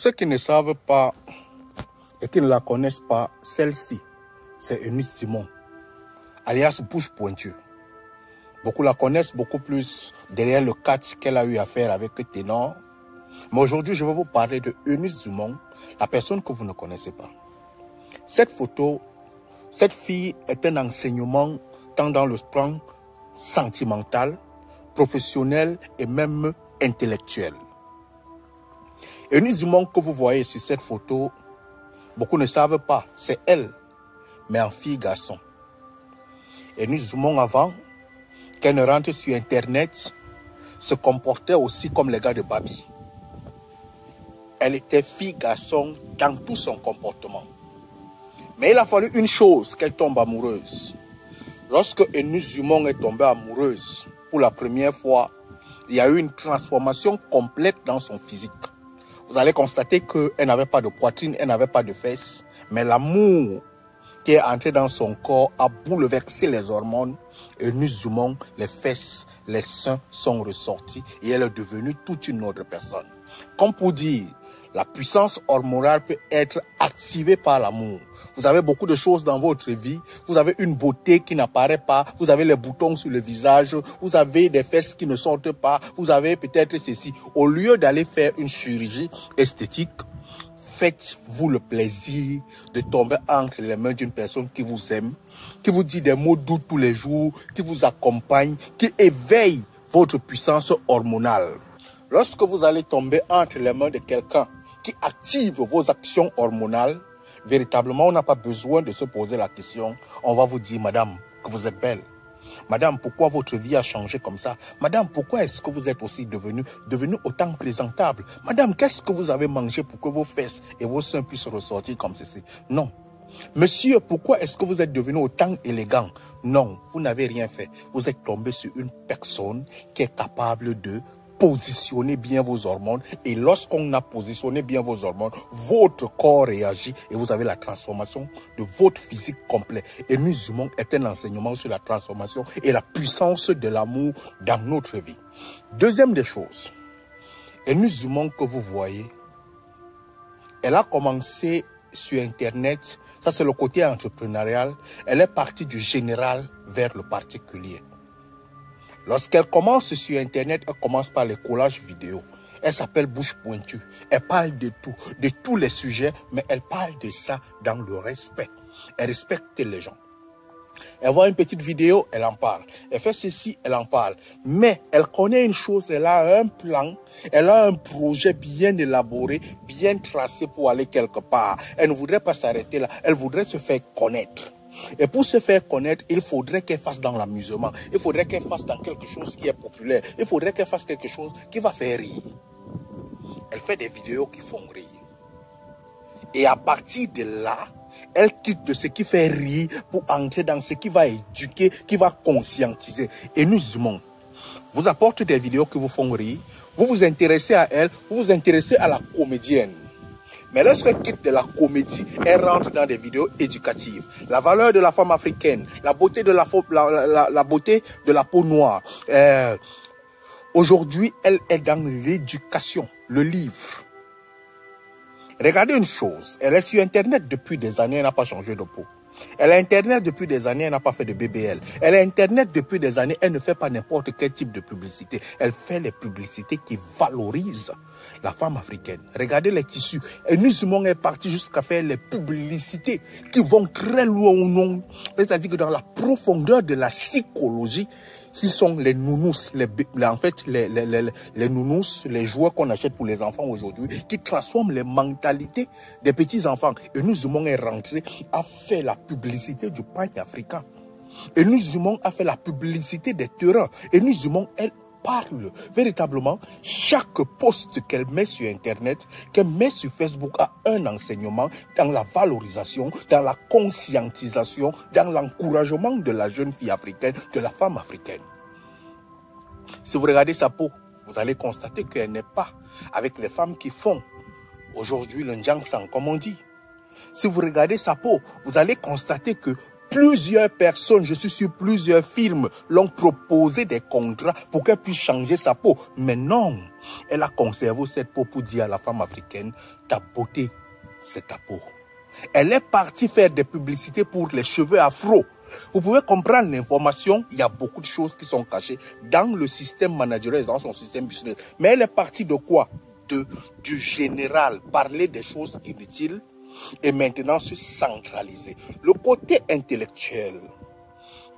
ceux qui ne savent pas et qui ne la connaissent pas, celle-ci, c'est Eunice Dumont, alias Bouche Pointue. Beaucoup la connaissent beaucoup plus derrière le catch qu'elle a eu à faire avec Ténor. Mais aujourd'hui, je vais vous parler de Eunice Dumont, la personne que vous ne connaissez pas. Cette photo, cette fille est un enseignement tant dans le plan sentimental, professionnel et même intellectuel. Eunice Dumont que vous voyez sur cette photo, beaucoup ne savent pas, c'est elle, mais en fille-garçon. Eunice Dumont avant, qu'elle ne rentre sur Internet, se comportait aussi comme les gars de Babi. Elle était fille-garçon dans tout son comportement. Mais il a fallu une chose, qu'elle tombe amoureuse. Lorsque Eunice Dumont est tombée amoureuse pour la première fois, il y a eu une transformation complète dans son physique. Vous allez constater qu'elle n'avait pas de poitrine, elle n'avait pas de fesses, mais l'amour qui est entré dans son corps a bouleversé les hormones. Eunice Dumont, les fesses, les seins sont ressortis et elle est devenue toute une autre personne. Comme pour dire, la puissance hormonale peut être activée par l'amour. Vous avez beaucoup de choses dans votre vie. Vous avez une beauté qui n'apparaît pas. Vous avez les boutons sur le visage. Vous avez des fesses qui ne sortent pas. Vous avez peut-être ceci. Au lieu d'aller faire une chirurgie esthétique, faites-vous le plaisir de tomber entre les mains d'une personne qui vous aime, qui vous dit des mots doux tous les jours, qui vous accompagne, qui éveille votre puissance hormonale. Lorsque vous allez tomber entre les mains de quelqu'un qui active vos actions hormonales, véritablement, on n'a pas besoin de se poser la question. On va vous dire, madame, que vous êtes belle. Madame, pourquoi votre vie a changé comme ça? Madame, pourquoi est-ce que vous êtes aussi devenue autant présentable? Madame, qu'est-ce que vous avez mangé pour que vos fesses et vos seins puissent ressortir comme ceci? Non. Monsieur, pourquoi est-ce que vous êtes devenu autant élégant? Non, vous n'avez rien fait. Vous êtes tombé sur une personne qui est capable de positionner bien vos hormones, et lorsqu'on a positionné bien vos hormones, votre corps réagit et vous avez la transformation de votre physique complet. Et Eunice Dumont est un enseignement sur la transformation et la puissance de l'amour dans notre vie. Deuxième des choses, Eunice Dumont que vous voyez, elle a commencé sur Internet, ça c'est le côté entrepreneurial, elle est partie du général vers le particulier. Lorsqu'elle commence sur Internet, elle commence par les collages vidéo. Elle s'appelle Bouche Pointue. Elle parle de tout, de tous les sujets, mais elle parle de ça dans le respect. Elle respecte les gens. Elle voit une petite vidéo, elle en parle. Elle fait ceci, elle en parle. Mais elle connaît une chose, elle a un plan, elle a un projet bien élaboré, bien tracé pour aller quelque part. Elle ne voudrait pas s'arrêter là, elle voudrait se faire connaître. Et pour se faire connaître, il faudrait qu'elle fasse dans l'amusement. Il faudrait qu'elle fasse dans quelque chose qui est populaire. Il faudrait qu'elle fasse quelque chose qui va faire rire. Elle fait des vidéos qui font rire. Et à partir de là, elle quitte de ce qui fait rire pour entrer dans ce qui va éduquer, qui va conscientiser. Et Eunice Dumont vous apporte des vidéos qui vous font rire. Vous vous intéressez à elle, vous vous intéressez à la comédienne. Mais lorsqu'elle quitte de la comédie, elle rentre dans des vidéos éducatives. La valeur de la femme africaine, la beauté de la beauté de la peau noire. Aujourd'hui, elle est dans l'éducation, le livre. Regardez une chose, elle est sur Internet depuis des années, elle n'a pas changé de peau. Elle a Internet depuis des années, elle n'a pas fait de BBL. Elle a Internet depuis des années, elle ne fait pas n'importe quel type de publicité. Elle fait les publicités qui valorisent la femme africaine. Regardez les tissus. Et Eunice Dumont est parti jusqu'à faire les publicités qui vont très loin. C'est-à-dire que dans la profondeur de la psychologie, qui sont les nounous, en fait, les nounous, les jouets qu'on achète pour les enfants aujourd'hui, qui transforment les mentalités des petits-enfants. Et Eunice Dumont est rentré, a fait la publicité du pagne africain. Et Eunice Dumont a fait la publicité des terrains. Et Eunice Dumont, elle parle véritablement. Chaque post qu'elle met sur Internet, qu'elle met sur Facebook a un enseignement dans la valorisation, dans la conscientisation, dans l'encouragement de la jeune fille africaine, de la femme africaine. Si vous regardez sa peau, vous allez constater qu'elle n'est pas avec les femmes qui font aujourd'hui le Njangsang, comme on dit. Si vous regardez sa peau, vous allez constater que Plusieurs personnes, je suis sûr, plusieurs films l'ont proposé des contrats pour qu'elle puisse changer sa peau. Mais non, elle a conservé cette peau pour dire à la femme africaine, ta beauté, c'est ta peau. Elle est partie faire des publicités pour les cheveux afro. Vous pouvez comprendre l'information, il y a beaucoup de choses qui sont cachées dans le système managérial, dans son système business. Mais elle est partie de quoi? Du général, parler des choses inutiles et maintenant se centraliser. Le côté intellectuel,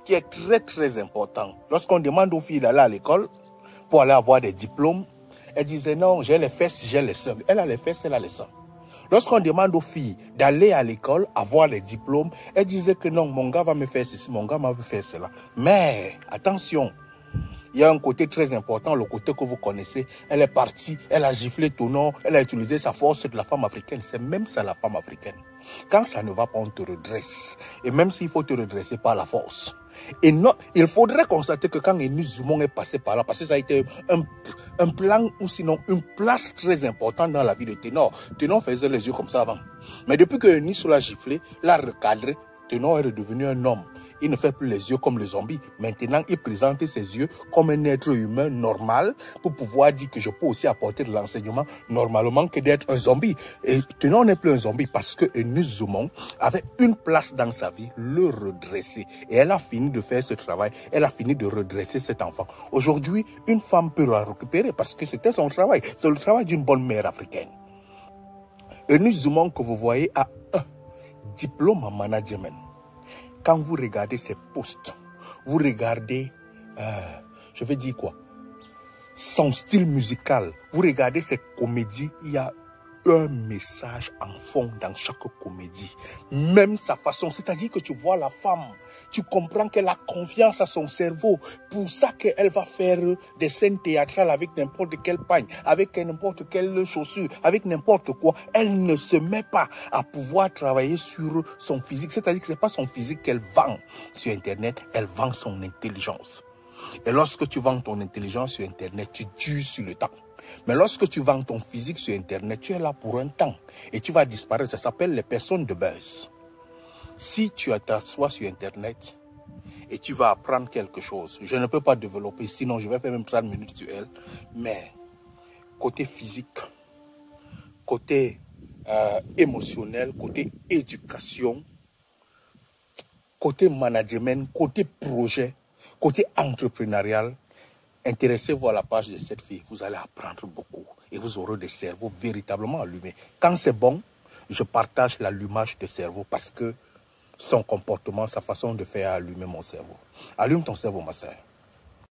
qui est très très important. Lorsqu'on demande aux filles d'aller à l'école pour aller avoir des diplômes, elles disaient non, j'ai les fesses, j'ai les seins. Elle a les fesses, elle a les seins. Lorsqu'on demande aux filles d'aller à l'école, avoir les diplômes, elles disaient que non, mon gars va me faire ceci, mon gars va me faire cela. Mais attention, il y a un côté très important, le côté que vous connaissez. Elle est partie, elle a giflé ton nom, elle a utilisé sa force de la femme africaine. C'est même ça la femme africaine. Quand ça ne va pas, on te redresse. Et même s'il faut te redresser par la force. Et non, il faudrait constater que quand Eunice Dumont est passé par là, parce que ça a été un plan ou sinon une place très importante dans la vie de Ténor. Ténor faisait les yeux comme ça avant. Mais depuis que Eunice l'a giflé, l'a recadré, Ténor est redevenu un homme. Il ne fait plus les yeux comme le zombie. Maintenant, il présente ses yeux comme un être humain normal pour pouvoir dire que je peux aussi apporter de l'enseignement normalement que d'être un zombie. Et Ténor n'est plus un zombie parce que Eunice Dumont avait une place dans sa vie, le redresser. Et elle a fini de faire ce travail. Elle a fini de redresser cet enfant. Aujourd'hui, une femme peut la récupérer parce que c'était son travail. C'est le travail d'une bonne mère africaine. Eunice Dumont que vous voyez a un diplôme en management. Quand vous regardez ses posts, vous regardez, je vais dire quoi, son style musical, vous regardez ses comédies, il y a un message en fond dans chaque comédie. Même sa façon, c'est-à-dire que tu vois la femme, tu comprends qu'elle a confiance à son cerveau. Pour ça qu'elle va faire des scènes théâtrales avec n'importe quelle pagne, avec n'importe quelle chaussure, avec n'importe quoi. Elle ne se met pas à pouvoir travailler sur son physique. C'est-à-dire que ce n'est pas son physique qu'elle vend sur Internet, elle vend son intelligence. Et lorsque tu vends ton intelligence sur Internet, tu dures sur le temps. Mais lorsque tu vends ton physique sur Internet, tu es là pour un temps. Et tu vas disparaître. Ça s'appelle les personnes de buzz. Si tu t'assois sur Internet et tu vas apprendre quelque chose, je ne peux pas développer, sinon je vais faire même 30 minutes sur elle. Mais côté physique, côté émotionnel, côté éducation, côté management, côté projet, côté entrepreneurial, intéressez-vous à la page de cette fille, vous allez apprendre beaucoup et vous aurez des cerveaux véritablement allumés. Quand c'est bon, je partage l'allumage des cerveaux parce que son comportement, sa façon de faire a allumé mon cerveau. Allume ton cerveau, ma sœur.